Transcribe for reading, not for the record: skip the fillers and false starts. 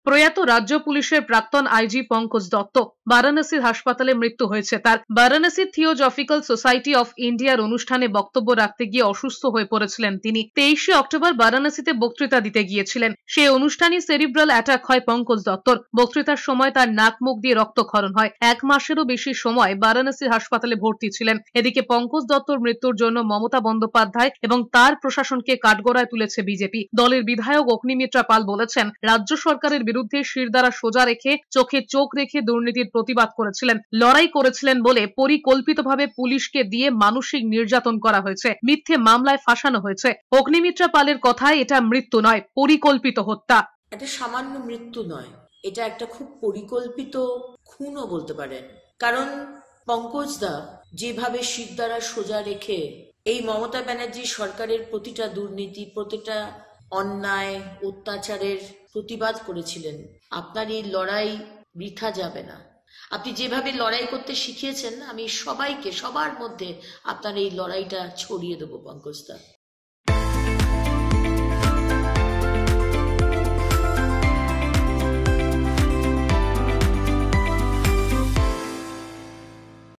প্রয়াত রাজ্য পুলিশের প্রাক্তন আইজি পঙ্কজ দত্ত বারাণসীর হাসপাতালে মৃত্যু হয়েছে তার। বারাণসী থিওজফিক্যাল সোসাইটি অফ ইন্ডিয়ার অনুষ্ঠানে বক্তব্য রাখতে গিয়ে অসুস্থ হয়ে পড়েছিলেন তিনি। 23শে অক্টোবর বারাণসীতে বক্তৃতা দিতে গিয়েছিলেন। সেই অনুষ্ঠানে সেরিব্রাল অ্যাটাক হয় পঙ্কজ দত্তর। বক্তৃতার সময় তার নাক মুখ দিয়ে রক্তক্ষরণ হয়। 1 মাসেরও বেশি সময় বারাণসীর হাসপাতালে ভর্তি ছিলেন। এদিকে পঙ্কজ দত্তর মৃত্যুর জন্য মমতা বন্দ্যোপাধ্যায় এবং তার প্রশাসনকে কাঠগড়ায় তুলেছে বিজেপি। দলের বিধায়ক অগ্নিমিত্রা পাল বলেছেন, রাজ্য সরকারের বিরুদ্ধে শিরদাঁড়া সোজা রেখে চোখে চোখ রেখে দুর্নীতির প্রতিবাদ করেছিলেন, লড়াই করেছিলেন বলে পরিকল্পিতভাবে পুলিশকে দিয়ে মানসিক নির্যাতন করা হয়েছে, মিথ্যে মামলায় ফাঁসানো হয়েছে। অগ্নিমিত্রা পালের কথায় এটা মৃত্যু নয়, পরিকল্পিত হত্যা। এটা সামান্য মৃত্যু নয়, এটা একটা খুব পরিকল্পিত খুনও বলতে পারেন। কারণ পঙ্কজদা যেভাবে শিরদাঁড়া সোজা রেখে এই মমতা ব্যানার্জি সরকারের প্রতিটা দুর্নীতি, প্রতিটা অন্যায়, অত্যাচারের প্রতিবাদ করেছিলেন। আপনার এই লড়াই বৃথা যাবে না। আপনি যেভাবে লড়াই করতে শিখিয়েছেন, আমি সবাইকে, সবার মধ্যে আপনার এই লড়াইটা ছড়িয়ে দেবো পঙ্কজদা।